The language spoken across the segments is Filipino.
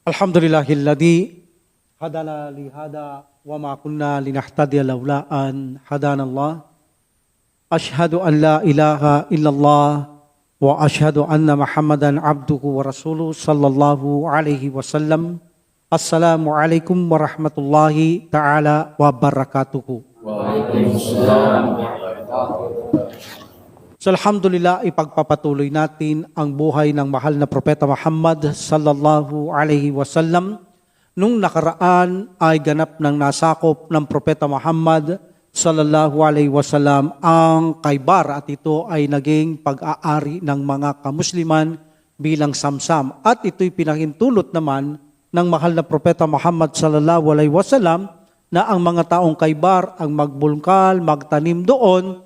Alhamdulillahilladzi hadana li hada wa ma kunna linahtadiya laula an hadanallah. Ashhadu an la ilaha illallah wa ashhadu anna Muhammadan abduhu wa rasuluhu sallallahu alaihi wasallam. Assalamualaikum warahmatullahi ta'ala wabarakatuhu. Waalaikumsalam warahmatullahi wabarakatuh. So alhamdulillah, ipagpapatuloy natin ang buhay ng mahal na Propeta Muhammad sallallahu alaihi wasallam. Nung nakaraan ay ganap ng nasakop ng Propeta Muhammad sallallahu alaihi wasallam ang Khaybar, at ito ay naging pag-aari ng mga kamusliman bilang samsam. At ito'y pinahintulot naman ng mahal na Propeta Muhammad sallallahu alaihi wasallam na ang mga taong Khaybar ang magbulkal, magtanim doon,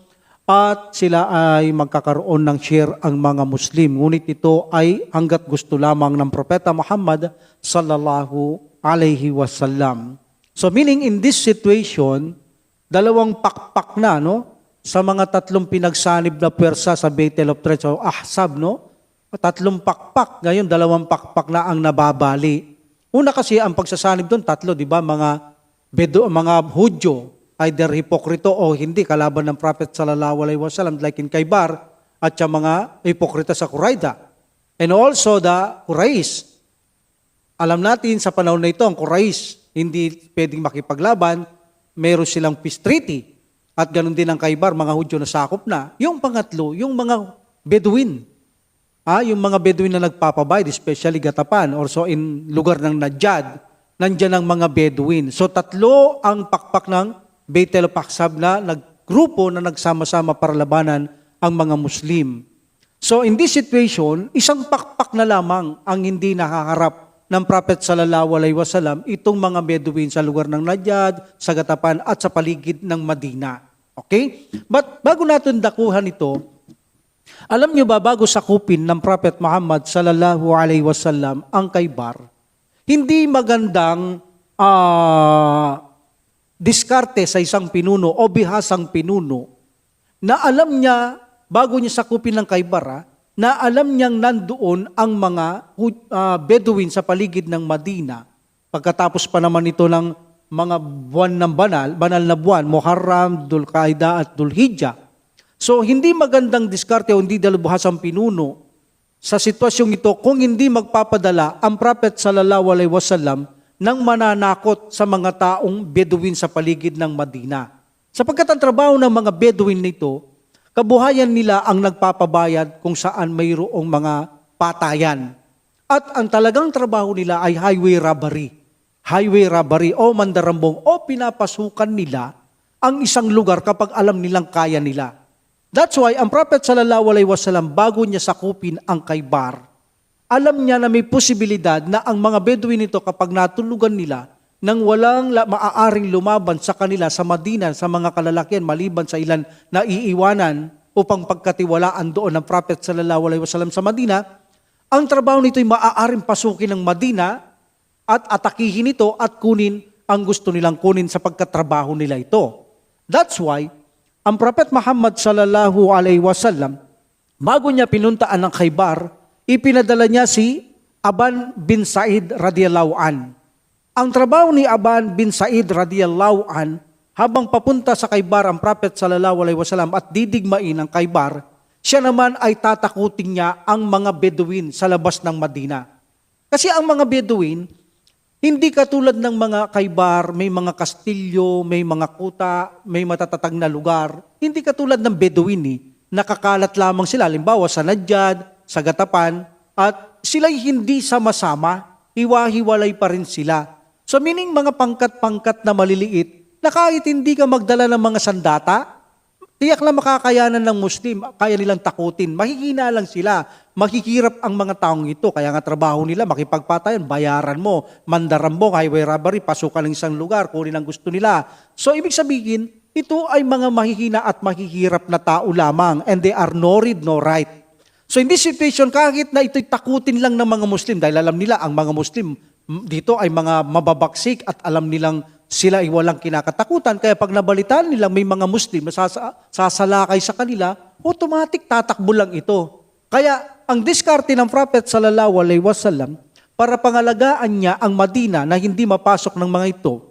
at sila ay magkakaroon ng share ang mga Muslim. Ngunit ito ay hanggat gusto lamang ng Propeta Muhammad sallallahu alaihi wasallam. So meaning in this situation, dalawang pakpak na sa mga tatlong pinagsanib na pwersa sa Battle of Treads o Ahzab, tatlong pakpak, ngayon dalawang pakpak na ang nababali. Una kasi ang pagsasanib doon, tatlo, di ba, mga Hudyo, either hipokrito o hindi, kalaban ng Prophet sallallahu alaihi wasallam, like in Khaybar, at yung mga hipokrita sa Qurayda. And also the Quraysh. Alam natin sa panahon na ito, ang Quraysh hindi pwedeng makipaglaban, meron silang peace treaty. At ganun din ang Khaybar, mga Hudyo na sakop na. Yung pangatlo, yung mga Bedouin. Yung mga Bedouin na nagpapabayad, especially Gatapan, or so in lugar ng Najad, nandyan ang mga Bedouin. So tatlo ang pakpak ng Battle of Ahzab na grupo na nagsama-sama para labanan ang mga Muslim. So in this situation, isang pakpak na lamang ang hindi nakaharap ng Prophet sallallahu alaihi wasallam, itong mga Bedouin sa lugar ng Najad, sa Gatapan at sa paligid ng Madina. Okay? But bago natin dakuhan ito, alam niyo ba, bago sakupin ng Prophet Muhammad sallallahu alaihi wasallam ang Khaybar, hindi magandang diskarte sa isang pinuno o bihasang pinuno na alam niya, bago niya sakupin ng Khaybar, na alam niyang nandoon ang mga Bedouin sa paligid ng Madina. Pagkatapos pa naman ito ng mga buwan ng banal na buwan, Muharram, Dhul-Qaeda at Dhul-Hijjah. So hindi magandang diskarte o hindi dalubhasang pinuno sa sitwasyong ito kung hindi magpapadala ang Prophet sallallahu alaihi wasallam nang mananakot sa mga taong Bedouin sa paligid ng Madina. Sapagkat ang trabaho ng mga Bedouin nito, kabuhayan nila ang nagpapabayad kung saan mayroong mga patayan. At ang talagang trabaho nila ay highway robbery. Highway robbery o mandarambong o pinapasukan nila ang isang lugar kapag alam nilang kaya nila. That's why ang Prophet sallallahu alaihi wasallam, bago niya sakupin ang Khaybar, alam niya na may posibilidad na ang mga Bedouin nito kapag natulugan nila nang walang maaaring lumaban sa kanila sa Madina, sa mga kalalakihan, maliban sa ilan na iiwanan upang pagkatiwalaan doon ng Prophet sallallahu alaihi wasallam sa Madina, ang trabaho nito ay maaaring pasukin ng Madina at atakihin ito at kunin ang gusto nilang kunin sa pagkatrabaho nila ito. That's why ang Prophet Muhammad sallallahu alaihi wasallam, bago niya pinuntaan ng Khaybar, ipinadala niya si Aban bin Sa'id radiyallahu an. Ang trabaho ni Aban bin Sa'id radiyallahu an, habang papunta sa Khaybar ang Prophet sallallahu alaihi wasallam at didigmain ang Khaybar, siya naman ay tatakutin niya ang mga Bedouin sa labas ng Madina. Kasi ang mga Bedouin, hindi katulad ng mga Khaybar, may mga kastilyo, may mga kuta, may matatatag na lugar. Hindi katulad ng Bedouin, nakakalat lamang sila, halimbawa sa Najad, sa Gatapan, at sila'y hindi sama-sama, hiwa-hiwalay pa rin sila. So meaning mga pangkat-pangkat na maliliit, na kahit hindi ka magdala ng mga sandata, tiyak na makakayanan ng Muslim, kaya nilang takutin, mahihina lang sila, mahihirap ang mga taong ito, kaya nga trabaho nila, makipagpatayan, bayaran mo, mandarambong, highway robbery, pasukan ng isang lugar, kunin ang gusto nila. So ibig sabihin, ito ay mga mahihina at mahihirap na tao lamang, and they are no read, no write. So in this situation, kahit na ito'y takutin lang ng mga Muslim, dahil alam nila ang mga Muslim dito ay mga mababaksik at alam nilang sila ay walang kinakatakutan. Kaya pag nabalitaan nila may mga Muslim na sasalakay sa kanila, automatic tatakbo lang ito. Kaya ang diskarte ng Prophet sallallahu alaihi wasallam para pangalagaan niya ang Madina na hindi mapasok ng mga ito,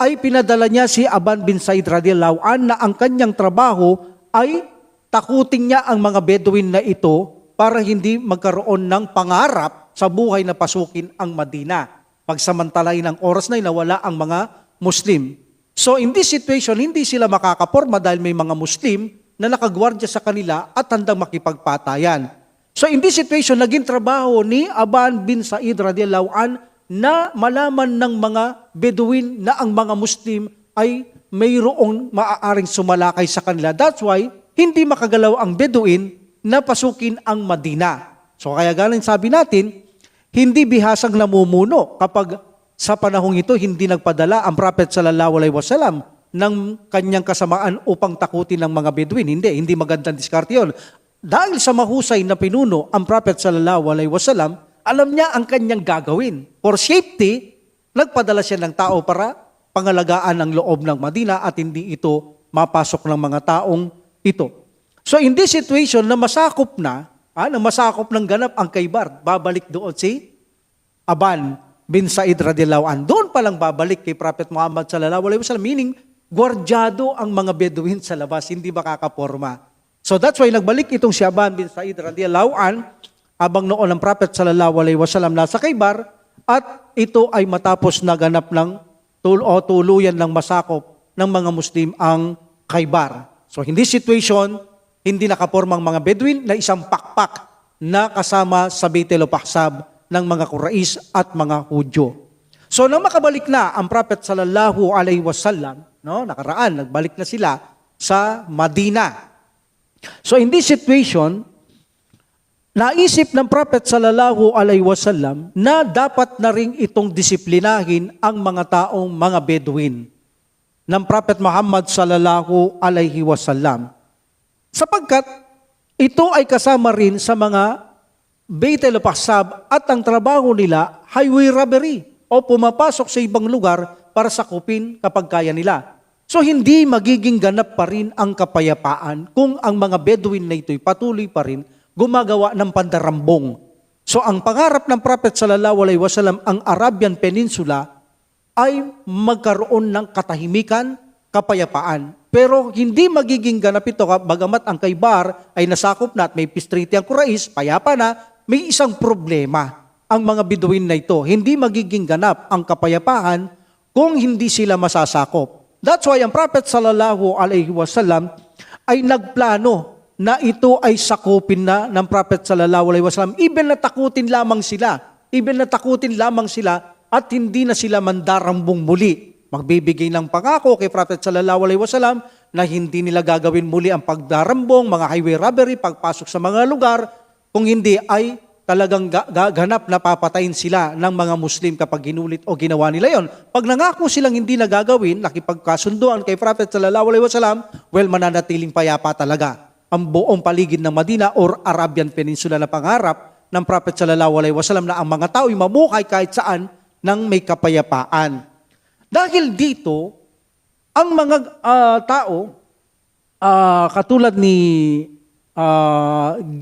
ay pinadala niya si Aban bin Said radhiyallahu an na ang kanyang trabaho ay takutin niya ang mga Bedouin na ito para hindi magkaroon ng pangarap sa buhay na pasukin ang Madina. Pagsamantalain ng oras na wala ang mga Muslim. So in this situation, hindi sila makakaporma dahil may mga Muslim na nakagwardya sa kanila at handang makipagpatayan. So in this situation, naging trabaho ni Aban bin Said radhiyallahu an na malaman ng mga Bedouin na ang mga Muslim ay mayroong maaaring sumalakay sa kanila. That's why hindi makagalaw ang Bedouin na pasukin ang Madina. So kaya galing sabi natin, hindi bihasang namumuno kapag sa panahong ito hindi nagpadala ang Prophet sallallahu alaihi wasallam ng kanyang kasamaan upang takutin ng mga Bedouin. Hindi magandang diskarte yun. Dahil sa mahusay na pinuno ang Prophet sallallahu alaihi wasallam, alam niya ang kanyang gagawin. For safety, nagpadala siya ng tao para pangalagaan ang loob ng Madina at hindi ito mapasok ng mga taong ito. So in this situation na masakop ng ganap ang Khaybar, babalik doon si Aban bin Said radhiyallahu an. Doon pa lang babalik kay Prophet Muhammad sallallahu alaihi wasallam, meaning gwardyado ang mga Bedouin sa labas, hindi makakaporma. So that's why nagbalik itong si Aban bin Said radhiyallahu an abang noon ang Prophet sallallahu alaihi wasallam nasa Khaybar at ito ay matapos na ganap ng tuluyan ng masakop ng mga Muslim ang Khaybar. So in this situation, hindi nakapormang mga Bedouin na isang pakpak na kasama sa Baitul Ahzab ng mga Quraysh at mga Hudyo. So nang makabalik na ang Prophet sallallahu alaihi wasallam, nagbalik na sila sa Madina. So in this situation, naisip ng Prophet sallallahu alaihi wasallam na dapat na ring itong disiplinahin ang mga taong mga Bedouin ng Prophet Muhammad sallallahu alaihi wasallam. Sapagkat ito ay kasama rin sa mga Baitul Ahzab at ang trabaho nila highway robbery o pumapasok sa ibang lugar para sakupin kapag kaya nila. So hindi magiging ganap pa rin ang kapayapaan kung ang mga Bedouin na ito'y patuloy pa rin gumagawa ng pandarambong. So ang pangarap ng Prophet sallallahu alaihi wasallam, ang Arabian Peninsula ay magkaroon ng katahimikan, kapayapaan. Pero hindi magiging ganap ito bagamat ang Khaybar ay nasakop na at may peace treaty ang Quraysh, payapa na, may isang problema ang mga Bedouin na ito. Hindi magiging ganap ang kapayapaan kung hindi sila masasakop. That's why ang Prophet sallallahu alaihi wasallam ay nagplano na ito ay sakupin na ng Prophet sallallahu alaihi wasallam. Even natakutin lamang sila at hindi na sila mandarambong muli. Magbibigay ng pangako kay Prophet sallallahu alaihi wasallam na hindi nila gagawin muli ang pagdarambong, mga highway robbery, pagpasok sa mga lugar, kung hindi ay talagang ganap na papatayin sila ng mga Muslim kapag ginulit o ginawa nila yon. Pag nangako silang hindi na gagawin, nakipagkasunduan kay Prophet sallallahu alaihi wasallam, well, mananatiling payapa talaga ang buong paligid ng Madina or Arabian Peninsula na pangarap ng Prophet sallallahu alaihi wasallam na ang mga tao ay mamuhay kahit saan nang may kapayapaan. Dahil dito, ang mga tao, katulad ni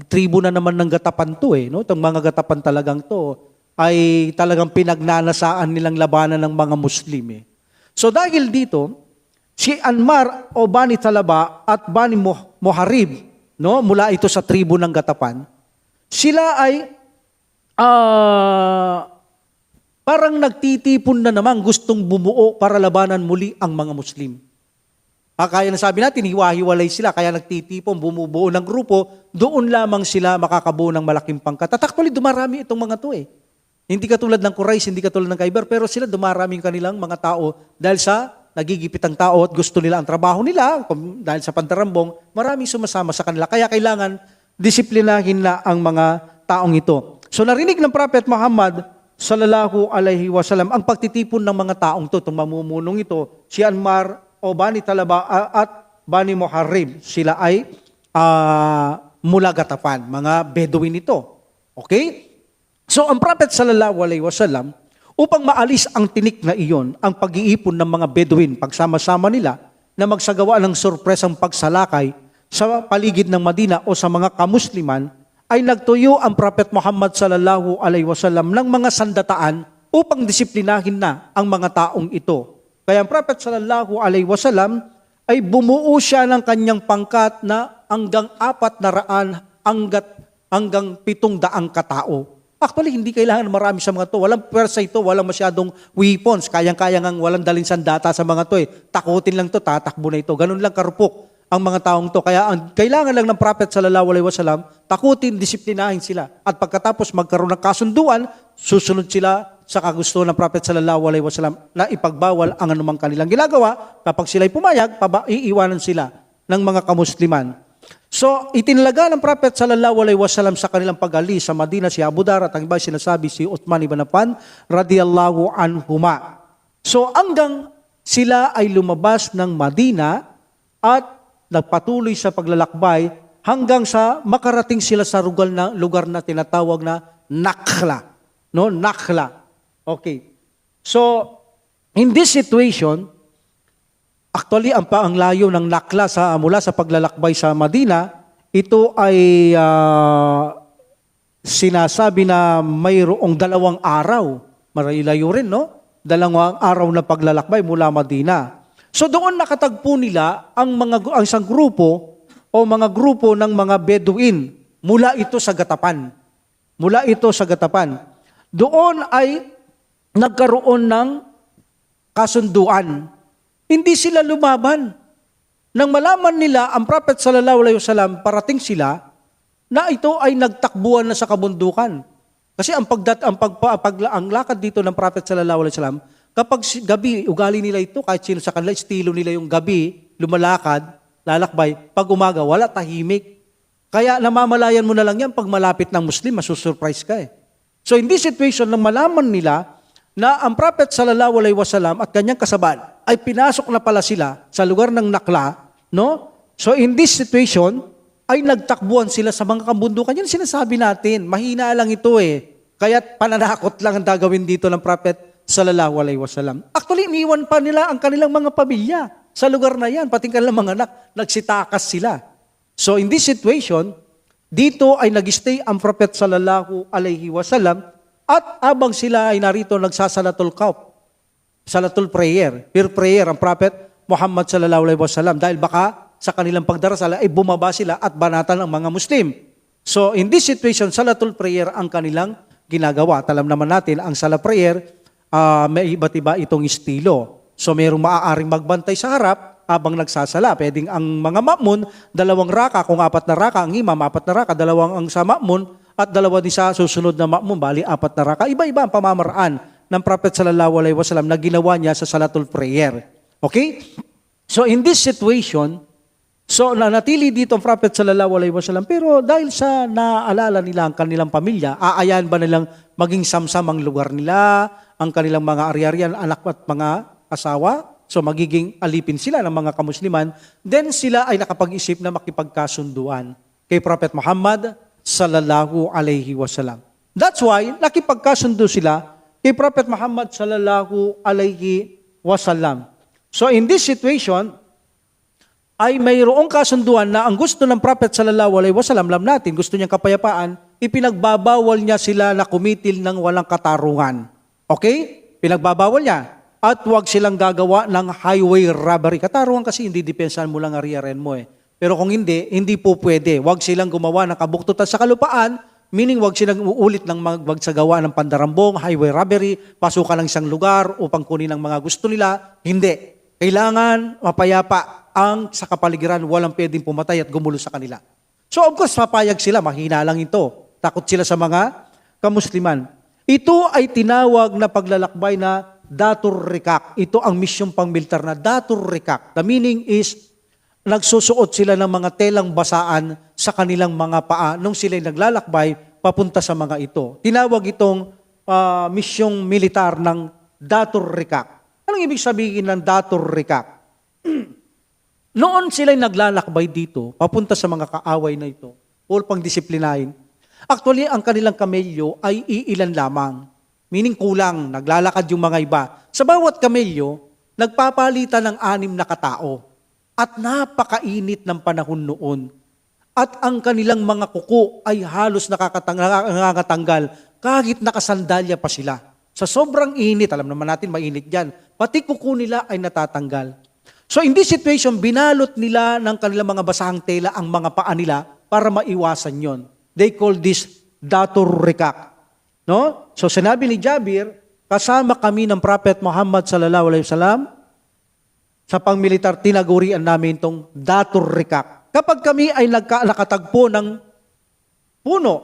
tribo na naman ng Gatapan to itong mga Gatapan talagang to, ay talagang pinagnanasaan nilang labanan ng mga Muslim. So dahil dito, si Anmar o Bani Talaba at Bani Muharib, mula ito sa tribo ng Gatapan, sila ay parang nagtitipon na naman gustong bumuo para labanan muli ang mga Muslim. Kaya na sabi natin, hiwa-hiwalay sila, kaya nagtitipon, bumubuo ng grupo, doon lamang sila makakabuo ng malaking pangkat. At actually, dumarami itong mga to Hindi katulad ng Quraysh, hindi katulad ng Khaybar, pero sila dumarami kanilang mga tao dahil sa nagigipit ang tao at gusto nila ang trabaho nila, dahil sa pandarambong, maraming sumasama sa kanila. Kaya kailangan disiplinahin na ang mga taong ito. So narinig ng Prophet Muhammad sallallahu alaihi wasallam ang pagtitipon ng mga taong to, itong mamumunong ito, si Anmar o Bani Talaba at Bani Muharib, sila ay mula Gatapan, mga Bedouin ito. Okay? So ang Prophet sallallahu alaihi wasallam, upang maalis ang tinik na iyon, ang pag-iipon ng mga Bedouin, pagsama-sama nila na magsagawa ng sorpresang pagsalakay sa paligid ng Madina o sa mga kamusliman, ay nagtuyo ang Prophet Muhammad sallallahu alaihi wasallam ng mga sandataan upang disiplinahin na ang mga taong ito. Kaya ang Prophet sallallahu alaihi wasallam ay bumuo siya ng kanyang pangkat na hanggang 400 hanggang 700 katao. Actually, hindi kailangan marami sa mga to. Walang pwersa ito, walang masyadong weapons. Kayang-kaya ngang walang dalhin sandata sa mga to. Takutin lang to, tatakbo na ito. Ganun lang karupok ang mga taong to. Kaya ang kailangan lang ng Prophet sallallahu alaihi wasallam, takutin, disiplinahin sila. At pagkatapos magkaroon ng kasunduan, susunod sila sa kagustuhan ng Prophet sallallahu alaihi wasallam na ipagbawal ang anumang kanilang ginagawa. Kapag sila'y pumayag, iiwanan sila ng mga kamusliman. So, itinalaga ng Prophet sallallahu alaihi wasallam sa kanilang pag-alis sa Madina si Abu Dar at ang iba sinasabi si Uthman ibn Affan radiyallahu anhuma. So, hanggang sila ay lumabas ng Madina at nagpatuloy sa paglalakbay hanggang sa makarating sila sa lugar na tinatawag na Nakhla. No, Nakhla. Okay. So, in this situation, actually, ang layo ng Nakhla mula sa paglalakbay sa Madina, ito ay sinasabi na mayroong 2 araw. Malayo rin, no? 2 araw na paglalakbay mula Madina. So doon nakatagpo nila ang isang grupo o mga grupo ng mga Bedouin mula ito sa Gatapan. Mula ito sa Gatapan. Doon ay nagkaroon ng kasunduan. Hindi sila lumaban. Nang malaman nila ang Prophet sallallahu alaihi wasallam, parating sila na ito ay nagtakbuhan na sa kabundukan. Kasi ang lakad dito ng Prophet sallallahu alaihi wasallam, kapag gabi, ugali nila ito, kahit sino sa kanila, estilo nila yung gabi, lumalakad, lalakbay, pag umaga, wala, tahimik. Kaya namamalayan mo na lang yan, pag malapit ng Muslim, masusurprise ka eh. So in this situation, nang malaman nila na ang Prophet sallallahu alaihi wasallam at kanyang kasabayan ay pinasok na pala sila sa lugar ng Nakhla, no? So in this situation, ay nagtakbuhan sila sa mga kabundukan. Yan sinasabi natin, mahina lang ito eh. Kaya pananakot lang ang gagawin dito ng Prophet sallallahu alaihi wasallam. Actually, iniwan pa nila ang kanilang mga pamilya sa lugar na yan, pati kanilang mga anak, nagsitakas sila. So in this situation, dito ay nag-stay ang Prophet sallallahu alaihi wasallam at abang sila ay narito nagsasalatul kauf, salatul prayer, prayer ang Prophet Muhammad sallallahu alaihi wasallam dahil baka sa kanilang pagdarasal ay bumaba sila at banatan ang mga Muslim. So in this situation, salatul prayer ang kanilang ginagawa. At alam naman natin, ang sala prayer, may iba't iba itong estilo. So mayroong maaaring magbantay sa harap habang nagsasala. Pwedeng ang mga ma'mun, 2 raka, kung 4 na raka, ang imam 4 na raka, 2 ang sa ma'mun, at 2 din sa susunod na ma'mun, bali 4 na raka. Iba-iba ang pamamaraan ng Prophet sallallahu alaihi wasallam na ginawa niya sa salatul prayer. Okay? So in this situation, so nanatili dito ang Prophet sallallahu alaihi wasallam, pero dahil sa naalala nila ang kanilang pamilya, aayahan ba nilang maging samsam ang lugar nila, ang kanilang mga ari-arian, anak at mga asawa? So magiging alipin sila ng mga kamusliman. Then sila ay nakapag-isip na makipagkasunduan kay Prophet Muhammad sallallahu alaihi wasallam. That's why nakipagkasundo sila kay Prophet Muhammad sallallahu alaihi wasallam. So in this situation, ay mayroong kasunduan na ang gusto ng Prophet sallallahu alaihi wasallam, alam natin, gusto niyang kapayapaan, ipinagbabawal niya sila na kumitil ng walang katarungan. Okay? Pinagbabawal niya. At huwag silang gagawa ng highway robbery. Katarungan kasi hindi depensahan mo lang ari-arian mo eh. Pero kung hindi po pwede. Huwag silang gumawa ng kabuktutan sa kalupaan, meaning huwag silang uulit ng magsagawa ng pandarambong, highway robbery, pasukan ng isang lugar upang kunin ang mga gusto nila. Hindi. Kailangan mapayapa ang sa kapaligiran, walang pwedeng pumatay at gumulo sa kanila. So of course, papayag sila, mahina lang ito. Takot sila sa mga kamusliman. Ito ay tinawag na paglalakbay na Datur Rikak. Ito ang misyong pangmilitar na Datur Rikak. The meaning is, nagsusuot sila ng mga telang basaan sa kanilang mga paa nung sila'y naglalakbay papunta sa mga ito. Tinawag itong misyong militar ng Datur Rikak. Anong ibig sabihin ng Datur Rikak? Noon sila'y naglalakbay dito, papunta sa mga kaaway na ito, all pang disiplinahin. Actually, ang kanilang kamelyo ay iilan lamang. meaning kulang, naglalakad yung mga iba. Sa bawat kamelyo, nagpapalitan ng 6 na katao. At napakainit ng panahon noon. At ang kanilang mga kuko ay halos nakakatanggal kahit nakasandalya pa sila. Sa sobrang init, alam naman natin mainit dyan, pati kuko nila ay natatanggal. So in this situation, binalot nila ng kanilang mga basahang tela ang mga paa nila para maiwasan yon. They call this datur rikak. No? So sinabi ni Jabir, kasama kami ng Prophet Muhammad sallallahu alaihi wasallam sa pangmilitar, tinagurian namin itong datur rikak. Kapag kami ay nakatagpo ng puno,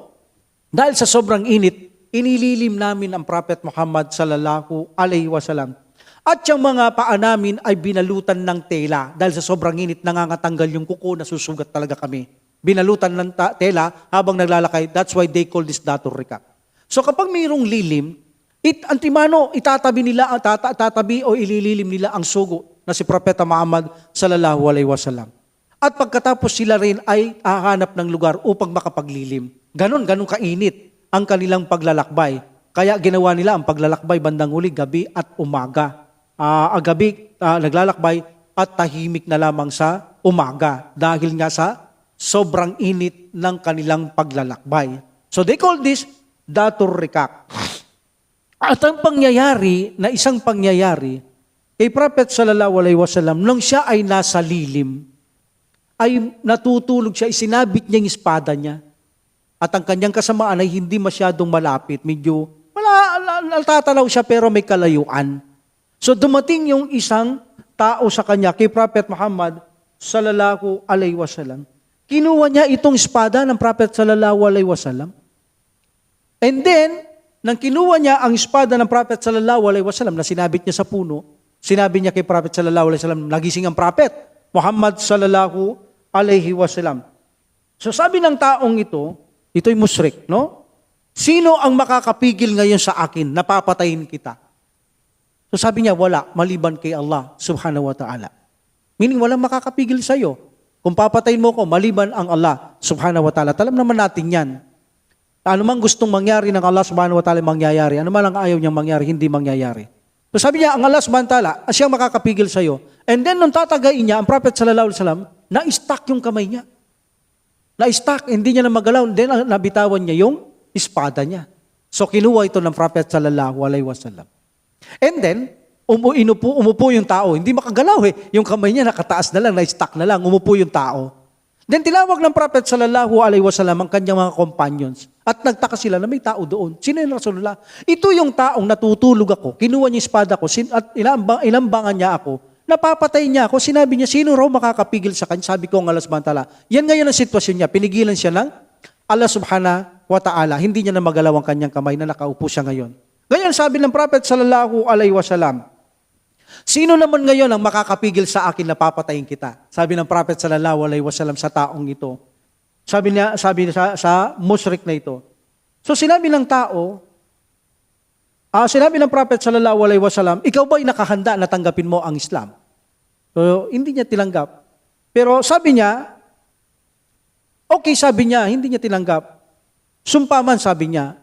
dahil sa sobrang init, inililim namin ang Prophet Muhammad sallallahu alaihi wasallam. At yung mga paa namin ay binalutan ng tela. Dahil sa sobrang init, nangangatanggal yung kuko, nasusugat talaga kami. Binalutan ng tela habang naglalakay. That's why they call this datur rikak. So kapag mayroong lilim, antimano, itatabi o ilililim nila ang sugo na si Propeta Muhammad sallallahu alaihi wasallam. At pagkatapos sila rin ay hahanap ng lugar upang makapaglilim. Ganon kainit ang kanilang paglalakbay. Kaya ginawa nila ang paglalakbay bandang huli, gabi at umaga. Gabi naglalakbay at tahimik na lamang sa umaga dahil nga sa sobrang init ng kanilang paglalakbay. So they call this datur rikak. At ang isang pangyayari, kay Prophet sallallahu alaihi wasallam, nung siya ay nasa lilim, ay natutulog siya, isinabit niya yung espada niya. At ang kanyang kasamaan ay hindi masyadong malapit, medyo natatanaw siya pero may kalayuan. So dumating yung isang tao sa kanya, kay Prophet Muhammad sallallahu alaihi wasallam. Kinuha niya itong espada ng Prophet sallallahu alaihi wasallam. And then, nang kinuha niya ang espada ng Prophet sallallahu alaihi wasallam na sinabit niya sa puno, sinabi niya kay Prophet sallallahu alaihi wasallam, nagising ang Prophet Muhammad sallallahu alaihi wasallam. So sabi ng taong ito'y musyrik, no? Sino ang makakapigil ngayon sa akin na papatayin kita? So sabi niya, wala, maliban kay Allah subhanahu wa ta'ala. Meaning, walang makakapigil sa'yo. Kung papatayin mo ko, maliban ang Allah subhanahu wa ta'ala. Alam naman natin yan. Ano mang gustong mangyari ng Allah subhanahu wa ta'ala mangyayari. Ano man ang ayaw niyang mangyari, hindi mangyayari. So sabi niya, ang Allah subhanahu wa ta'ala, siyang makakapigil sa'yo. And then, nung tatagayin niya, ang Prophet sallallahu alaihi wasallam, na-stuck yung kamay niya. Na-stuck, hindi niya na magalaw. Then, nabitawan niya yung espada niya. So, kinuha ito ng Prophet sallallahu alaihi wasallam. And then, umupo yung tao. Hindi makagalaw Yung kamay niya nakataas na lang, na-stuck na lang. Umupo yung tao. Then, tinawag ng Prophet sallallahu alaihi wasallam ang kanyang mga companions. At nagtaka sila na may tao doon. Sino yung Rasulullah? Ito yung taong natutulog ako. Kinuha niya yung espada ko. At ilambangan niya ako. Napapatay niya ako. Sinabi niya, sino raw makakapigil sa kanya? Sabi ko ang Allah subhanahu wa ta'ala. Yan ngayon ang sitwasyon niya. Pinigilan siya ng Allah subhanahu wa ta'ala. Hindi niya na magalaw ang kanyang kamay na nakaupo siya ngayon. Ngayon sabi ng Prophet sallallahu alaihi wasallam, sino naman ngayon ang makakapigil sa akin na papatayin kita? Sabi ng Prophet sallallahu alaihi wasallam sa taong ito. Sabi niya sa musyrik na ito. So sinabi ng Prophet sallallahu alaihi wasallam, ikaw ba'y nakahanda na tanggapin mo ang Islam? So hindi niya tinanggap. Pero sabi niya, okay, sabi niya, hindi niya tinanggap. Sumpa man, sabi niya,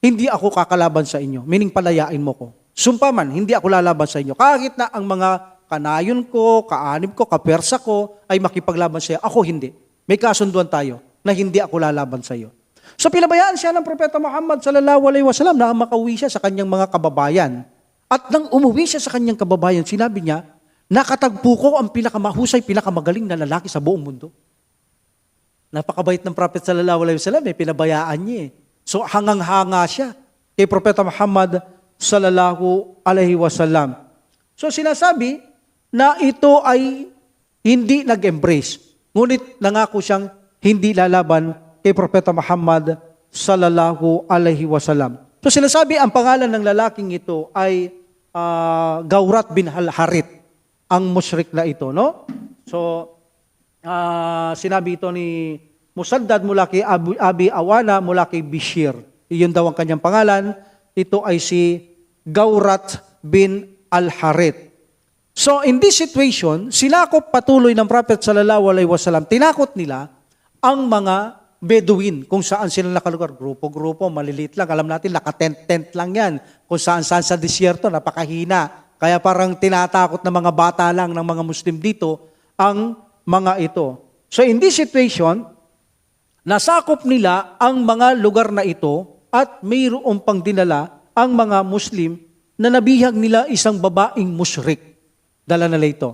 hindi ako kakalaban sa inyo. Meaning palayain mo ko. Sumpa man, hindi ako lalaban sa inyo. Kahit na ang mga kanayon ko, kaanib ko, kapersa ko, ay makipaglaban sa iyo. Ako hindi. May kasunduan tayo na hindi ako lalaban sa iyo. So pinabayaan siya ng Propeta Muhammad sallallahu alaihi wasallam na makauwi siya sa kanyang mga kababayan. At nang umuwi siya sa kanyang kababayan, sinabi niya, nakatagpo ko ang pinakamahusay, pinakamagaling na lalaki sa buong mundo. Napakabait ng Prophet sallallahu alaihi wasallam, pinabayaan niya So hangang-hanga siya kay Propeta Muhammad sallallahu alaihi wasallam. So sinasabi na ito ay hindi nag-embrace. Ngunit nangako siyang hindi lalaban kay Propeta Muhammad sallallahu alaihi wasallam. So sinasabi ang pangalan ng lalaking ito ay Gaurat bin Al-Harith, ang musyrik na ito, no? So sinabi ito ni Musaddad mula kay Abi Awana mula kay Bishir. Iyon daw ang kanyang pangalan. Ito ay si Gaurat bin Al-Harith. So in this situation, sinakop patuloy ng Prophet sallallahu alaihi wasallam, tinakot nila ang mga Bedouin, kung saan sila nakalugar. Grupo-grupo, maliliit lang. Alam natin, nakatent-tent lang yan. Kung saan-saan sa disyerto, napakahina. Kaya parang tinatakot ng mga bata lang ng mga Muslim dito ang mga ito. So in this situation, nasakop nila ang mga lugar na ito at mayroong pang dinala ang mga Muslim na nabihag nila isang babaeng musyrik. Dala nila ito.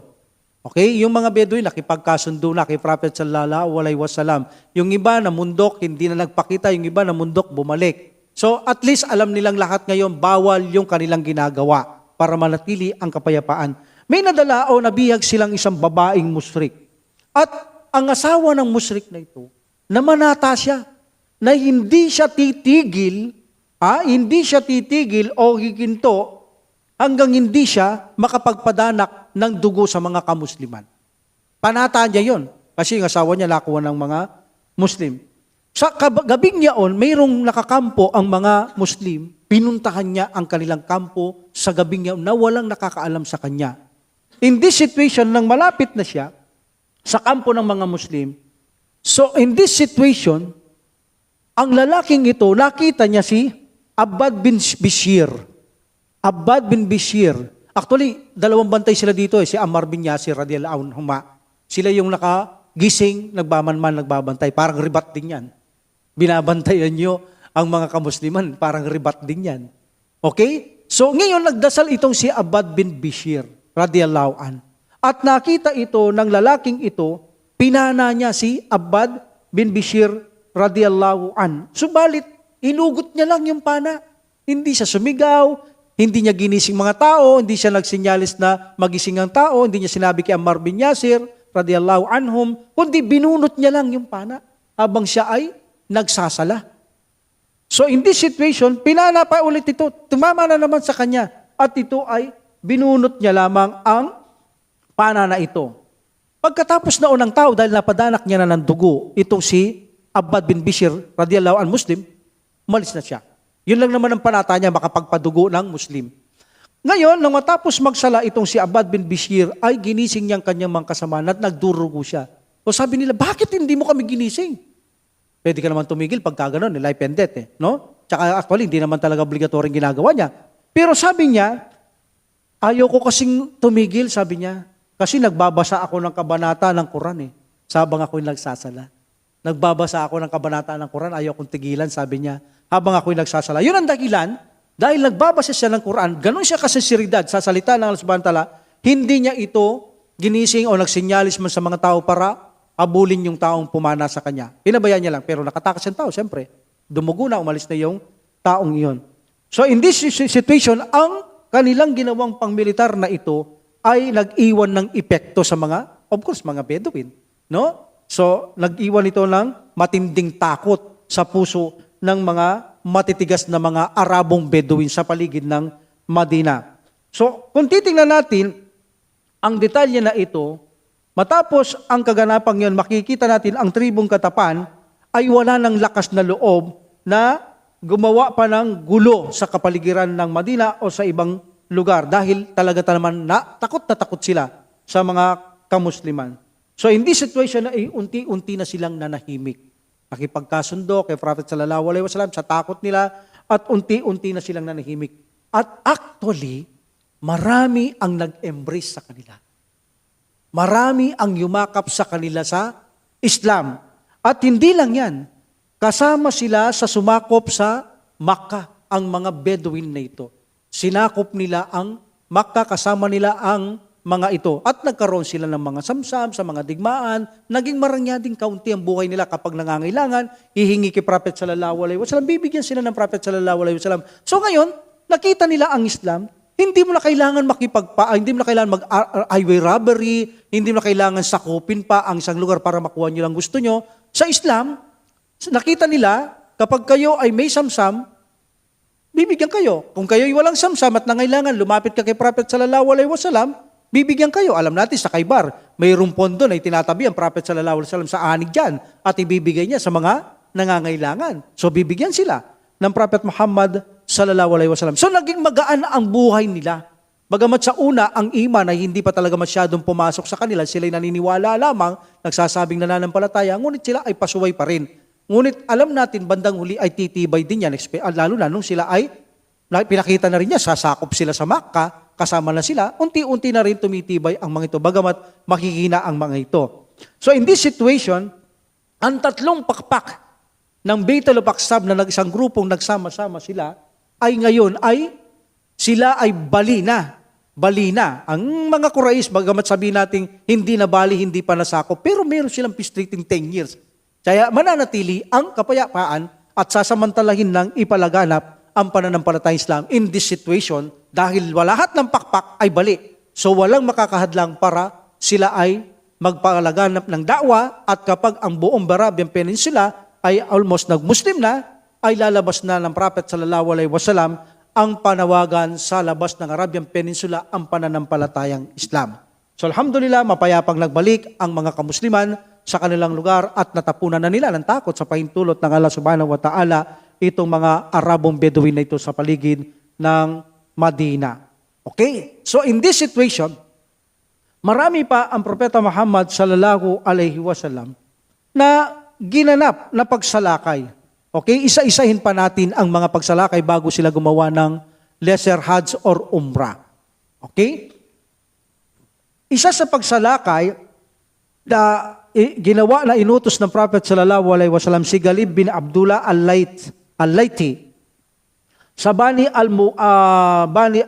Okay? Yung mga Bedouin, nakipagkasundo na kay Prophet sallallahu alaihi wasallam. Yung iba na mundok, hindi na nagpakita. Yung iba na mundok, bumalik. So at least alam nilang lahat ngayon, bawal yung kanilang ginagawa para manatili ang kapayapaan. May nadala o nabihag silang isang babaeng musyrik. At ang asawa ng musyrik na ito, namanata siya na hindi siya titigil o higinto hanggang hindi siya makapagpadanak ng dugo sa mga kamusliman. Panata niya yon kasi yung asawa niya nakuha ng mga Muslim. Sa gabing yaon, mayroong nakakampo ang mga Muslim, pinuntahan niya ang kanilang kampo sa gabing yaon na walang nakakaalam sa kanya. In this situation, nang malapit na siya sa kampo ng mga Muslim, so in this situation, ang lalaking ito, nakita niya si Abbad bin Bishir. Abbad bin Bishir. Actually, dalawang bantay sila dito si Ammar bin Yasir radiyallahu anhu. Sila yung nakagising, nagbamanman, nagbabantay. Parang ribat din yan. Binabantayan nyo ang mga kamusliman. Parang ribat din yan. Okay? So ngayon, nagdasal itong si Abbad bin Bishir radiyallahu anhu. At nakita ito ng lalaking ito, pinana niya si Abbad bin Bishir radiyallahu anhu. Subalit, inugot niya lang yung pana. Hindi siya sumigaw, hindi niya ginising mga tao, hindi siya nagsinyalis na magising ang tao, hindi niya sinabi kay Ammar bin Yasir, radiyallahu anhum, kundi binunot niya lang yung pana habang siya ay nagsasala. So in this situation, pinana pa ulit ito, tumama na naman sa kanya, at ito ay binunot niya lamang ang pana na ito. Pagkatapos na unang tao, dahil napadanak niya na ng dugo, itong si Abbad bin Bishir, radiyallahu anhu, Muslim, umalis na siya. Yun lang naman ang panata niya, makapagpadugo ng Muslim. Ngayon, nang matapos magsala itong si Abbad bin Bishir, ay ginising niyang kanyang mga kasama at nagdurugo siya. So sabi nila, bakit hindi mo kami ginising? Pwede ka naman tumigil pagka gano'n, life and death, no? Tsaka actually, hindi naman talaga obligatoryong ginagawa niya. Pero sabi niya, ayaw ko kasing tumigil, sabi niya, kasi nagbabasa ako ng kabanata ng Quran sabang ako'y nagsasala. Nagbabasa ako ng kabanata ng Quran, ayaw kong tigilan, sabi niya, habang ako'y nagsasala. Yun ang dahilan, dahil nagbabasa siya ng Quran, ganun siya kasinsiridad sa salita ng Allah subhanahu wa ta'ala, hindi niya ito ginising o nagsinyalis man sa mga tao para abulin yung taong pumana sa kanya. Pinabayaan niya lang, pero nakatakas yung tao, siyempre. Dumugo na, umalis na yung taong iyon. So in this situation, ang kanilang ginawang pangmilitar na ito ay nag-iwan ng epekto sa mga, of course, mga Bedouin. No? So, nag-iwan ito ng matinding takot sa puso ng mga matitigas na mga Arabong Bedouin sa paligid ng Madina. So, kung titingnan natin ang detalye na ito, matapos ang kaganapang yon, makikita natin ang tribong Katapan ay wala ng lakas na loob na gumawa pa ng gulo sa kapaligiran ng Madina o sa ibang lugar dahil talaga naman na takot sila sa mga kamusliman. So in this situation ay unti-unti na silang nanahimik. Nakipagkasundo kay Prophet sallallahu alaihi wasallam sa takot nila at unti-unti na silang nanahimik. At actually, marami ang nag-embrace sa kanila. Marami ang yumakap sa kanila sa Islam. At hindi lang yan, kasama sila sa sumakop sa Makkah, ang mga Bedouin na ito. Sinakop nila ang Makkah, kasama nila ang mga ito. At nagkaroon sila ng mga samsam, sa mga digmaan, naging marangyading kaunti ang buhay nila kapag nangangailangan, hihingi kay Prophet sallallahu alaihi wasallam, bibigyan sila ng Prophet sallallahu alaihi wasallam. So ngayon, nakita nila ang Islam, hindi mo na kailangan hindi mo na kailangan mag-highway robbery, hindi mo na kailangan sakupin pa ang isang lugar para makuha nyo lang gusto nyo. Sa Islam, nakita nila, kapag kayo ay may samsam, bibigyan kayo. Kung kayo ay walang samsam at nangailangan, lumapit ka kay Prophet sallallahu alaihi wasallam, bibigyan kayo. Alam natin sa Khaybar, mayroong pondo na itinatabi ang Prophet sallallahu alaihi wasallam sa anig dyan at ibibigay niya sa mga nangangailangan. So bibigyan sila ng Prophet Muhammad sallallahu alaihi wasallam. So naging magaan ang buhay nila. Bagamat sa una, ang iman ay hindi pa talaga masyadong pumasok sa kanila, sila'y naniniwala lamang, nagsasabing nananampalataya, ngunit sila ay pasuway pa rin Ngunit alam natin, bandang huli ay titibay din yan, lalo na nung sila ay, pinakita na rin niya, sasakop sila sa Makkah, kasama na sila, unti-unti na rin tumitibay ang mga ito, bagamat makikina ang mga ito. So in this situation, ang tatlong pakpak ng Battle of Aqsab na isang grupong nagsama-sama sila, ay ngayon ay sila ay bali na. Bali na. Ang mga Quraysh, bagamat sabihin natin hindi na bali, hindi pa nasakop, pero meron silang restricting 10 years. Kaya mananatili ang kapayapaan at sasamantalahin ng ipalaganap ang pananampalatayang Islam in this situation dahil lahat ng pakpak ay bali. So walang makakahadlang para sila ay magpalaganap ng da'wa at kapag ang buong Arabian Peninsula ay almost nag-Muslim na, ay lalabas na ng Prophet sallallahu alaihi wasallam ang panawagan sa labas ng Arabian Peninsula ang pananampalatayang Islam. So alhamdulillah, mapayapang nagbalik ang mga kamusliman sa kanilang lugar at natapunan na nila ng takot sa pahintulot ng Allah subhanahu wa ta'ala itong mga Arabong Bedouin na ito sa paligid ng Madina. Okay? So in this situation, marami pa ang Propeta Muhammad sallallahu alaihi wasallam na ginanap na pagsalakay. Okay, isa-isahin pa natin ang mga pagsalakay bago sila gumawa ng lesser Hajj or Umrah. Okay? Isa sa pagsalakay na ginawa na inutos ng Prophet sallallahu alaihi wasallam si Galib bin Abdullah al-Layti sa Bani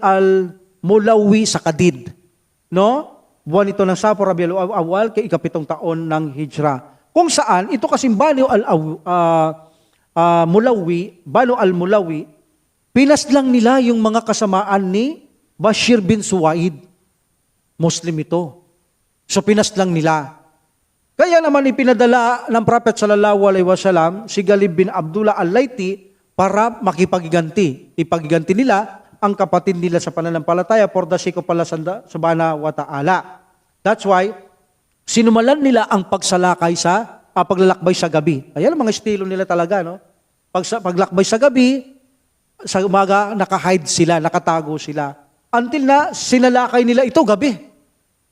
al-Mulawi sa Kadid. No? Buwan ito ng Safar Rabiul Awwal kay ikapitong taon ng Hijra. Kung saan, ito kasing Bani Banu al-Mulawi, pinaslang nila yung mga kasamaan ni Bashir bin Suwaid. Muslim ito. So pinaslang nila. Kaya naman ipinadala ng Prophet sallallahu alaihi wasallam si Galib bin Abdullah al-Layti para makipagiganti. Ipagiganti nila ang kapatid nila sa pananampalataya for the sake of Allah subhanahu wa ta'ala. That's why, sinumalan nila ang pagsalakay sa paglalakbay sa gabi. Ayan ang mga estilo nila talaga, no? Paglakbay sa gabi, sa umaga, naka-hide sila, nakatago sila. Until na, sinalakay nila ito gabi.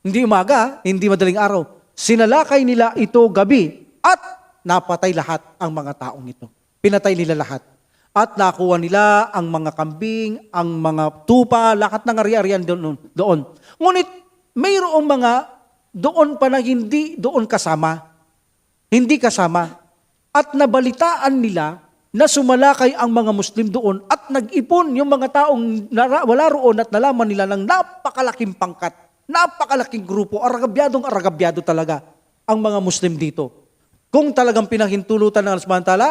Hindi umaga, hindi madaling araw. Sinalakay nila ito gabi at napatay lahat ang mga taong ito. Pinatay nila lahat. At nakuha nila ang mga kambing, ang mga tupa, lahat ng ari-arian doon. Ngunit, mayroong mga doon pa na hindi doon kasama. Hindi kasama. At nabalitaan nila na sumalakay ang mga Muslim doon at nag-ipon yung mga taong wala roon at nalaman nila ng napakalaking pangkat, napakalaking grupo, aragabyado talaga ang mga Muslim dito. Kung talagang pinahintulutan ng Allah subhanahu wa ta'ala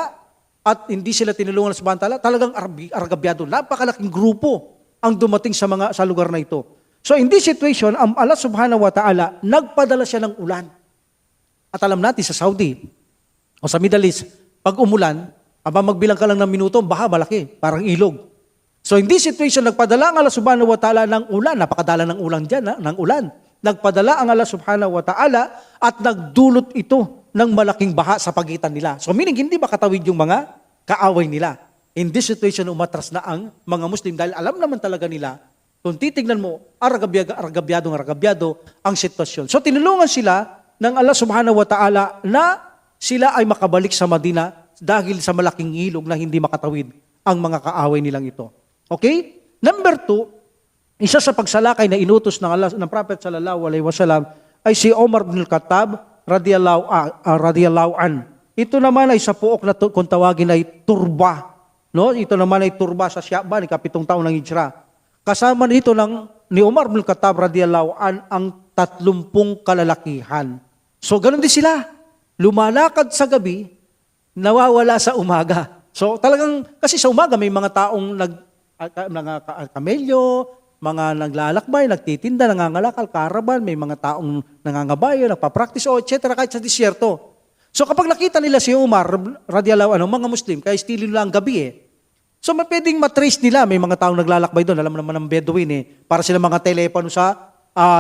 at hindi sila tinulungan ng Allah subhanahu wa ta'ala, talagang aragabyado, napakalaking grupo ang dumating sa lugar na ito. So in this situation, ang Allah subhanahu wa ta'ala, nagpadala siya ng ulan. At alam natin sa Saudi o sa Middle East, pag umulan, magbilang ka lang ng minuto, baha malaki, parang ilog. So in this situation, nagpadala ang Allah subhanahu wa ta'ala ng ulan, napakadala ng ulan dyan, ng ulan. Nagpadala ang Allah subhanahu wa ta'ala at nagdulot ito ng malaking baha sa pagitan nila. So meaning, hindi makatawid yung mga kaaway nila. In this situation, umatras na ang mga Muslim dahil alam naman talaga nila, kung titignan mo, aragabyado ang sitwasyon. So tinulungan sila ng Allah subhanahu wa ta'ala na sila ay makabalik sa Madina dahil sa malaking ilog na hindi makatawid ang mga kaaway nilang ito. Okay? Number 2, isa sa pagsalakay na inutos ng Prophet sallallahu alaihi wasallam ay si Omar bin Khattab radiyallahu an. Ito naman ay sa puok na kung tawagin ay turba. No? Ito naman ay turba sa Sya'ban, ikapitong taon ng Hijra. Kasama nito ni Omar bin Khattab radiyallahu an ang 30 kalalakihan. So ganun din sila. Lumalakad sa gabi, nawawala sa umaga. So talagang, kasi sa umaga may mga taong kamelyo, mga naglalakbay, nagtitinda, nangangalakal, karaban, may mga taong nangangabayo, nagpa-practice, etc. kahit sa disyerto. So kapag nakita nila si Umar, radiyallahu anhu, mga Muslim, kaya estilo nila ang gabi So pwedeng matrace nila, may mga taong naglalakbay doon, alam naman ng Bedouin para sila mga telepono sa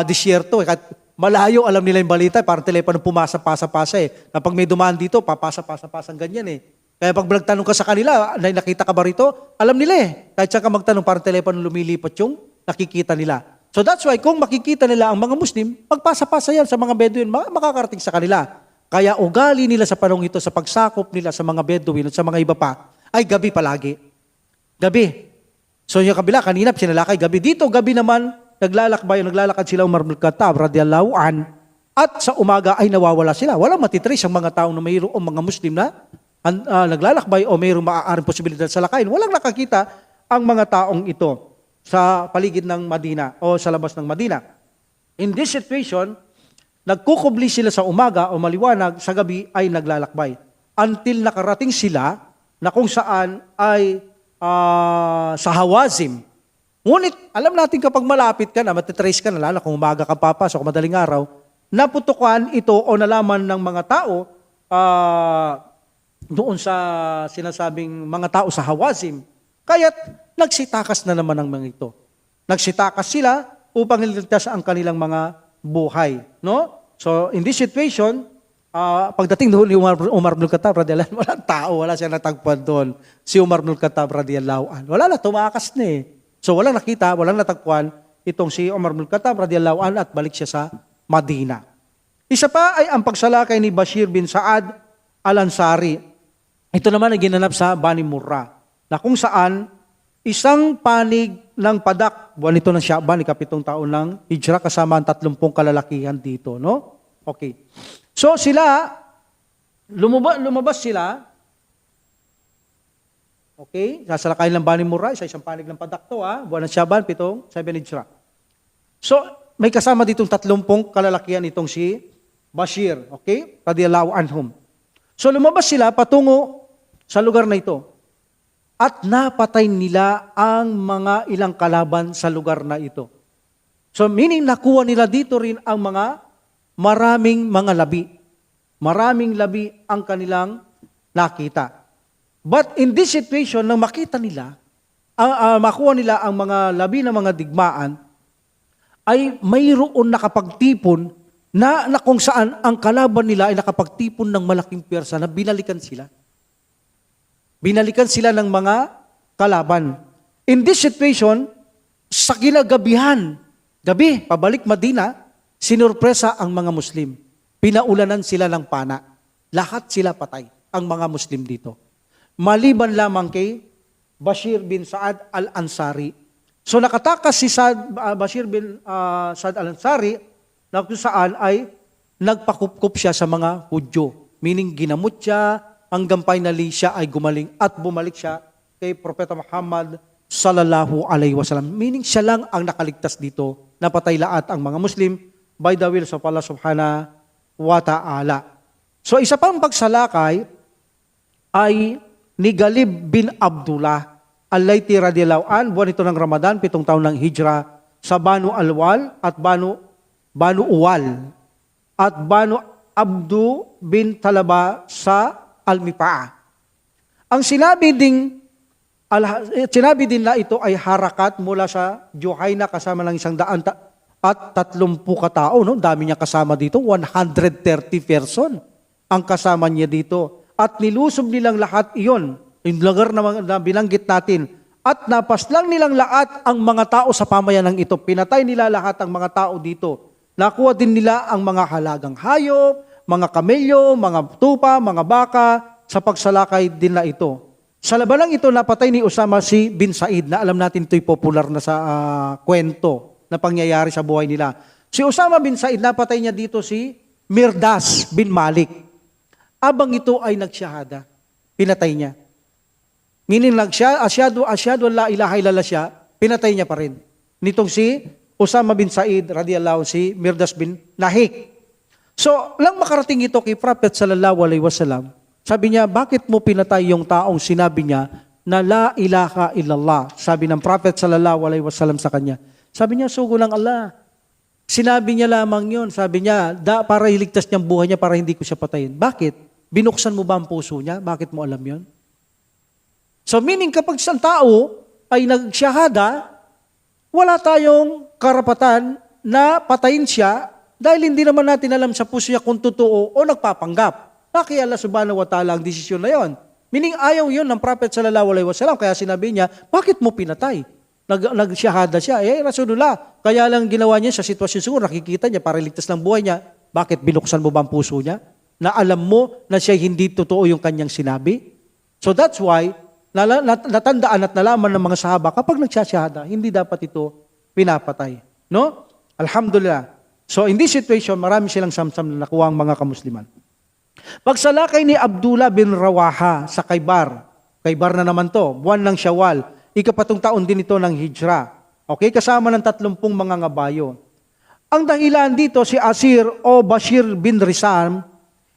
disyerto. Kahit malayo, alam nila yung balita, parang telepono pumasa-pasa-pasa Na pag may dumaan dito, papasa-pasa-pasang ganyan Kaya pag nagtanong ka sa kanila, nakita ka ba rito? Alam nila Kahit saan ka magtanong, parang telepono lumilipat yung nakikita nila. So that's why, kung makikita nila ang mga Muslim, magpasa-pasa yan sa mga Bedouin, makakarating sa kanila. Kaya ugali nila sa panahon ito, sa pagsakop nila sa mga Bedouin at sa mga iba pa, ay gabi palagi. Gabi. So yung kabila, kanina sinalakay gabi. Dito, gabi naman, naglalakad sila Umar bin Khattab radiyallahu an, at sa umaga ay nawawala sila. Walang matitrace ang mga taong na mayroong mga Muslim na naglalakbay o mayroong maaaring posibilidad sa lakayin. Walang nakakita ang mga taong ito sa paligid ng Madina o sa labas ng Madina. In this situation, nagkukubli sila sa umaga o maliwanag, sa gabi ay naglalakbay. Until nakarating sila na kung saan ay sa Hawazim. Ngunit, alam natin kapag malapit ka na, matitrace ka na, lalo kung umaga ka papasok, madaling araw, naputukan ito o nalaman ng mga tao doon sa sinasabing mga tao sa Hawazim. Kaya't nagsitakas na naman ang mga ito. Nagsitakas sila upang iligtas ang kanilang mga buhay. No? So, in this situation, pagdating doon ni Umar bin Khattab radiyallahu anhu, walang tao, wala siya natagpuan doon. Si Umar bin Khattab radiyallahu anhu. Wala na, tumakas na eh. So, walang nakita, walang natagpuan itong si Umar bin Khattab radiyallahu anhu at balik siya sa Madina. Isa pa ay ang pagsalakay ni Bashir bin Saad al-Ansari. Ito naman ay ginanap sa Bani Murrah, na kung saan isang panig ng padak, buwan ito ng Sha'ban, 7 taon ng Hijra, kasama ang 30 kalalakihan dito. No? Okay. So sila, lumabas sila, okay, sasalakay ng Bani Murrah, isang panig ng padak to, buwan ng Sha'ban, 7 Hijra. So, may kasama ditong 30 kalalakihan itong si Bashir, okay? Radiyallahu anhum. So lumabas sila patungo sa lugar na ito. At napatay nila ang mga ilang kalaban sa lugar na ito. So meaning nakuha nila dito rin ang mga maraming mga labi. Maraming labi ang kanilang nakita. But in this situation, nang makita nila, makuha nila ang mga labi ng mga digmaan, ay mayroon nakapagtipon na kung saan ang kalaban nila ay nakapagtipon ng malaking pwersa na binalikan sila. Binalikan sila ng mga kalaban. In this situation, sa kinagabihan, gabi, pabalik Madina, sinurpresa ang mga Muslim. Pinaulanan sila ng pana. Lahat sila patay, ang mga Muslim dito. Maliban lamang kay Bashir bin Saad al-Ansari. So nakatakas si Bashir bin Saad al-Ansari na kung saan ay nagpakupkup siya sa mga Hudyo. Meaning ginamot siya hanggang finally siya ay gumaling at bumalik siya kay Propeta Muhammad sallallahu alaihi wasallam. Meaning siya lang ang nakaligtas dito, napatay lahat ang mga Muslim by the will of Allah subhanahu wa ta'ala. So isa pang pagsalakay ay ni Galib bin Abdullah Al-Layti radiyallahu an, buwan ito ng Ramadan, 7 taon ng Hijra, sa Banu Alwal at Banu Uwal at Banu Abdu bin Talaba sa Al-Mipa'a. Ang sinabi din na ito ay harakat mula sa Juhayna kasama ng 130 katao. No? Dami niya kasama dito, 130 person ang kasama niya dito. At nilusob nilang lahat iyon, yung lugar na binanggit natin, at napaslang nilang lahat ang mga tao sa pamayanang ito. Pinatay nila lahat ang mga tao dito. Nakuha din nila ang mga halagang hayop, mga kamelyo, mga tupa, mga baka, sa pagsalakay din na ito. Sa labanang ito, napatay ni Usama si bin Said, na alam natin ito'y popular na sa kwento na pangyayari sa buhay nila. Si Usama bin Said, napatay niya dito si Mirdas bin Malik. Abang ito ay nagsyahada, pinatay niya. Meaning asyhadu an la ilaha illallah siya, pinatay niya pa rin. Nitong si Usama bin Said radiyallahu si Mirdas bin Nahik. So, lang makarating ito kay Prophet sallallahu alaihi wasallam, sabi niya, bakit mo pinatay yung taong sinabi niya na la ilaha illallah? Sabi ng Prophet sallallahu alaihi wasallam sa kanya. Sabi niya, sugo ng Allah. Sinabi niya lamang yun. Sabi niya, para iligtas niyang buhay niya, para hindi ko siya patayin. Bakit? Binuksan mo ba ang puso niya? Bakit mo alam yun? So meaning kapag isang tao ay nagsyahada, wala tayong karapatan na patayin siya dahil hindi naman natin alam sa puso niya kung totoo o nagpapanggap. Kaya Allah subhanahu wa ta'ala ang desisyon na yon. Meaning ayaw yun ng Prophet sallallahu alaihi wasallam. Kaya sinabi niya, bakit mo pinatay? Nagsyahada siya. Rasulullah, kaya lang ginawa niya sa sitwasyon siguro, nakikita niya para ligtas ng buhay niya. Bakit binuksan mo ba ang puso niya? na alam mo na siya hindi totoo yung kanyang sinabi? So that's why, natandaan at nalaman ng mga sahaba, kapag nagsasyahada, hindi dapat ito pinapatay. No? Alhamdulillah. So in this situation, marami silang samsam na nakuha ang mga kamusliman. Pagsalakay ni Abdullah bin Rawaha sa Khaybar na naman to, buwan ng Syawal, ikapatong taon din ito ng Hijra. Okay, kasama ng 30 mga ngabayo. Ang dahilan dito si Asir o Bashir bin Risam,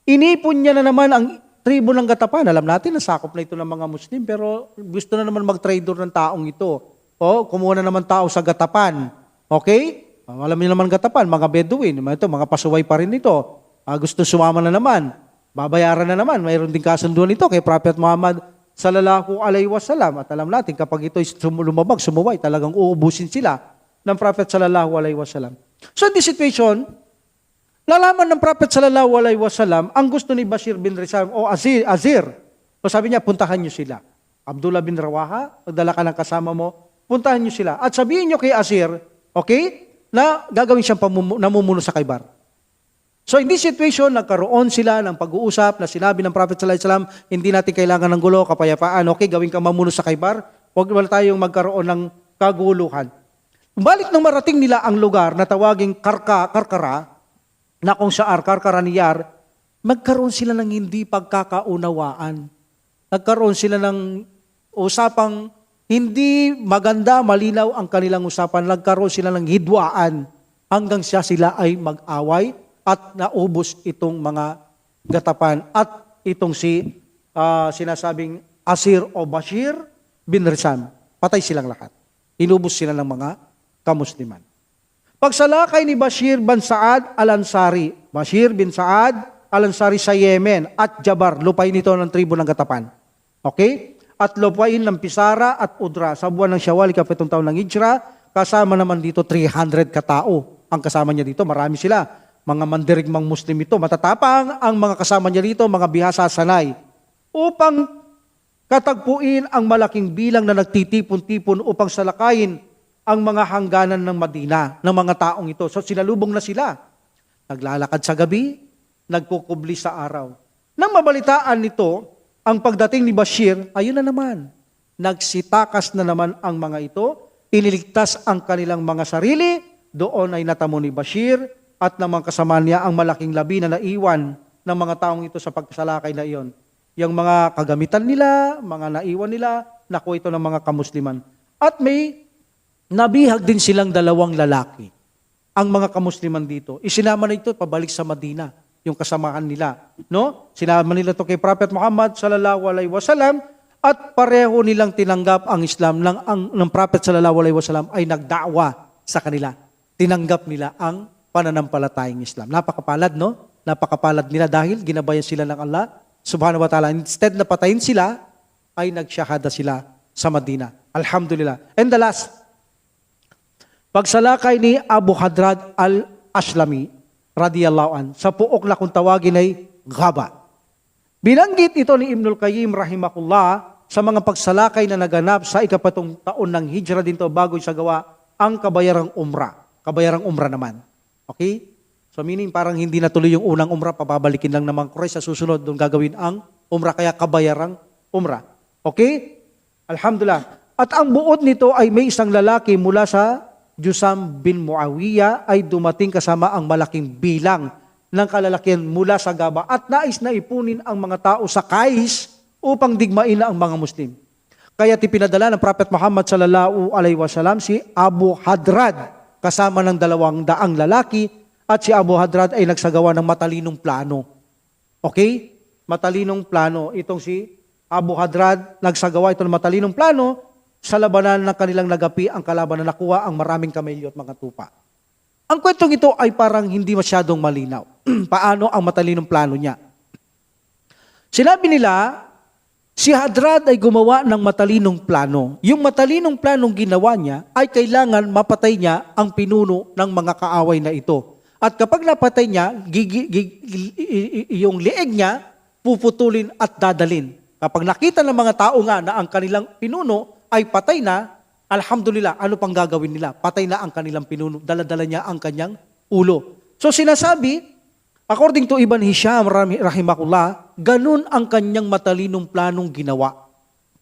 inipon niya na naman ang tribo ng Gatapan. Alam natin, nasakop na ito ng mga Muslim, pero gusto na naman mag-trader ng taong ito. O, kumuha na naman tao sa Gatapan. Okay? Alam niyo naman Gatapan, mga Bedouin, mga pasuway pa rin ito. Gusto sumama na naman. Babayaran na naman. Mayroon din kasunduan ito kay Prophet Muhammad sallallahu alaihi wasallam. At alam natin, kapag ito lumabag, sumuway, talagang uubusin sila ng Prophet sallallahu alaihi wasallam. So in this situation, nalaman ng Prophet sallallahu alaihi wasallam ang gusto ni Bashir bin Risam o Azir. So sabi niya, puntahan niyo sila. Abdullah bin Rawaha, magdala ka ng kasama mo, puntahan niyo sila. At sabihin niyo kay Azir, okay, na gagawin siyang namumuno sa Khaybar. So in this situation, nagkaroon sila ng pag-uusap na sinabi ng Prophet sallallahu alaihi wasallam, hindi natin kailangan ng gulo, kapayapaan, okay, gawin kang mamuno sa Khaybar, huwag wala tayong magkaroon ng kaguluhan. Balik nang marating nila ang lugar na tawaging Karkara, na kung sa Karkaraniyar, magkaroon sila ng hindi pagkakaunawaan. Nagkaroon sila ng usapang hindi maganda, malinaw ang kanilang usapan. Nagkaroon sila ng hidwaan hanggang sila ay mag-away at naubos itong mga Gatapan at itong sinasabing Asir o Bashir bin Risam. Patay silang lahat. Inubos sila ng mga kamusliman. Pagsalakay ni Bashir bin Saad al-Ansari, Bashir bin Saad al-Ansari sa Yemen at Jabar, lupain ito ng tribo ng Gatapan. Okay? At lupain ng Pisara at Udra sa buwan ng Syawal, ikapitong taon ng Hijra, kasama naman dito 300 katao. Ang kasama niya dito, marami sila. Mga mandirigmang Muslim ito, matatapang ang mga kasama niya dito, mga bihasa sanay. Upang katagpuin ang malaking bilang na nagtitipon-tipon upang salakayin ang mga hangganan ng Madina, ng mga taong ito. So sinalubong na sila. Naglalakad sa gabi, nagkukubli sa araw. Nang mabalitaan nito, ang pagdating ni Bashir, ayun na naman. Nagsitakas na naman ang mga ito, iniligtas ang kanilang mga sarili, doon ay natamo ni Bashir at ng mga kasama niya ang malaking labi na naiwan ng mga taong ito sa pagsalakay na iyon. Yung mga kagamitan nila, mga naiwan nila, nakuha ito ng mga kamusliman. At may nabihag din silang 2 lalaki. Ang mga kamusliman dito, isinama na ito pabalik sa Madina, yung kasamahan nila. No? Sinama nila ito kay Prophet Muhammad sallallahu alaihi wasallam at pareho nilang tinanggap ang Islam ng Prophet sallallahu alaihi wasallam ay nagda'wa sa kanila. Tinanggap nila ang pananampalatayang Islam. Napakapalad, no? Napakapalad nila dahil ginabayan sila ng Allah subhanahu wa ta'ala. Instead na patayin sila, ay nagsyahada sila sa Madina. Alhamdulillah. And the last, pagsalakay ni Abu Hadrad al-Aslami, radiyallahu an, sa puok na kung tawagin ay Ghaba. Binanggit ito ni Ibnul Qayyim rahimahullah sa mga pagsalakay na naganap sa ikapatong taon ng Hijra dinto bago isagawa ang kabayarang umrah. Kabayarang umrah naman. Okay? So meaning parang hindi natuloy yung unang umrah, papabalikin lang naman Quraysh sa susunod doon gagawin ang umrah, kaya kabayarang umrah. Okay? Alhamdulillah. At ang buod nito ay may isang lalaki mula sa Jusam bin Muawiyah ay dumating kasama ang malaking bilang ng kalalakihan mula sa Gaba at nais na ipunin ang mga tao sa Kais upang digmain na ang mga Muslim. Kaya tipinadala ng Prophet Muhammad sallallahu alaihi wasallam si Abu Hadrad kasama ng 200 lalaki at si Abu Hadrad ay nagsagawa ng matalinong plano. Okay? Matalinong plano. Itong si Abu Hadrad nagsagawa ito ng matalinong plano sa labanan ng kanilang nagapi ang kalaban na nakuha ang maraming kamelyo at mga tupa. Ang kwentong ito ay parang hindi masyadong malinaw. Paano ang matalinong plano niya? Sinabi nila, si Hadrad ay gumawa ng matalinong plano. Yung matalinong planong ginawa niya ay kailangan mapatay niya ang pinuno ng mga kaaway na ito. At kapag napatay niya, yung lieg niya, puputulin at dadalin. Kapag nakita ng mga tao nga na ang kanilang pinuno ay patay na, alhamdulillah, ano pang gagawin nila? Patay na ang kanilang pinuno, daladala niya ang kanyang ulo. So sinasabi, According to Ibn Hisham rahimahullah, ganun ang kanyang matalinong planong ginawa.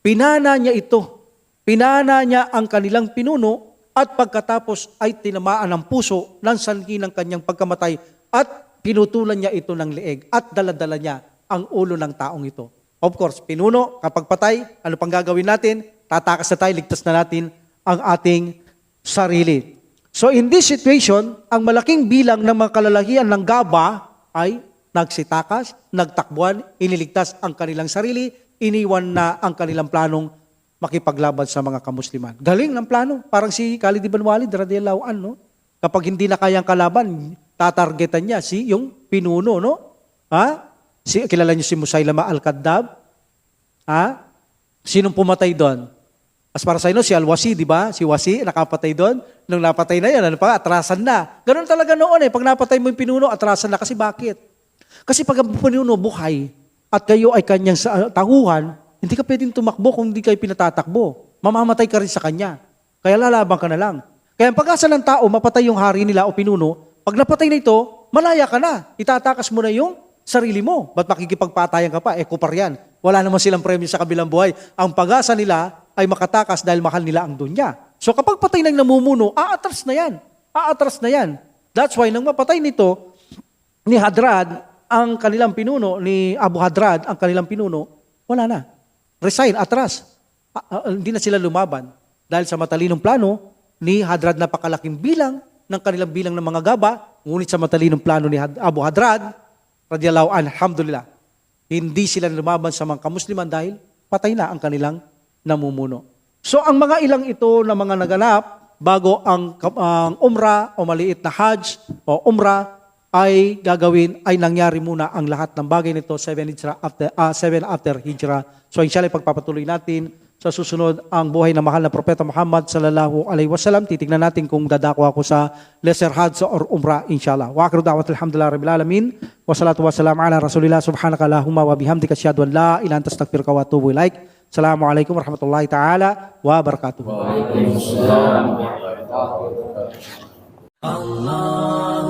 Pinana niya ito. Pinana niya ang kanilang pinuno at pagkatapos ay tinamaan ang puso ng sanhi ng kanyang pagkamatay at pinutulan niya ito ng leeg at daladala niya ang ulo ng taong ito. Of course, pinuno, kapag patay, ano pang gagawin natin? Tatakas na tayo, ligtas na natin ang ating sarili. So in this situation, ang malaking bilang ng mga kalalakihan ng Gaba ay nagsitakas, nagtakbuhan, iniligtas ang kanilang sarili, iniwan na ang kanilang planong makipaglaban sa mga kamusliman. Galing ng plano. Parang si Khalid ibn Walid, radiyallahu anhu, kapag hindi na kayang kalaban, tatargetan niya yung pinuno, no? Kilala niyo si Musaylama al-Kadhdab? Sinong pumatay doon? As para sa inyo, si Al-Wasi, di ba? Si Wasi, nakapatay doon. Nung napatay na yan, atrasan na. Ganun talaga noon Pag napatay mo yung pinuno, atrasan na. Kasi bakit? Kasi pag ang pinuno buhay at kayo ay kanyang tahuhan, hindi ka pwedeng tumakbo kung hindi kayo pinatatakbo. Mamamatay ka rin sa kanya. Kaya lalaban ka na lang. Kaya ang pag-asa ng tao, mapatay yung hari nila o pinuno, pag napatay na ito, malaya ka na. Itatakas mo na yung sarili mo. Ba't makikipagpatayan ka pa? Kupar yan. Wala naman silang premyo sa kabilang buhay. Ang pag-asa nila ay makatakas dahil mahal nila ang dunya. So kapag patay ng namumuno, aatras na yan. Aatras na yan. That's why nang mapatay nito, ni Hadrad, ang kanilang pinuno, ni Abu Hadrad, ang kanilang pinuno, wala na. Resign, atras. Hindi na sila lumaban. Dahil sa matalinong plano, ni Hadrad napakalaking bilang ng kanilang bilang ng mga Gaba, ngunit sa matalinong plano ni Abu Hadrad, radiyallahu anhu, alhamdulillah, hindi sila lumaban sa mga kamusliman dahil patay na ang kanilang namumuno. So ang mga ilang ito na mga naganap bago ang umrah o maliit na hajj o umrah ay gagawin, ay nangyari muna ang lahat ng bagay nito 7 after hijrah. So inshallah pagpapatuloy natin sa susunod ang buhay ng mahal na Propeta Muhammad sallallahu alaihi wasallam. Titignan natin kung dadako ako sa lesser hajj or umrah inshallah. Wa akhiru da'watul hamdulillahi rabbil alamin. Wassalatu wassalamu ala Rasulillah subhanaka allahumma wa bihamdika asyhadu an la ilaha illa anta astaghfiruka wa atubu ilaik. Assalamualaikum warahmatullahi taala wabarakatuh. Waalaikumsalam warahmatullahi wabarakatuh. Allah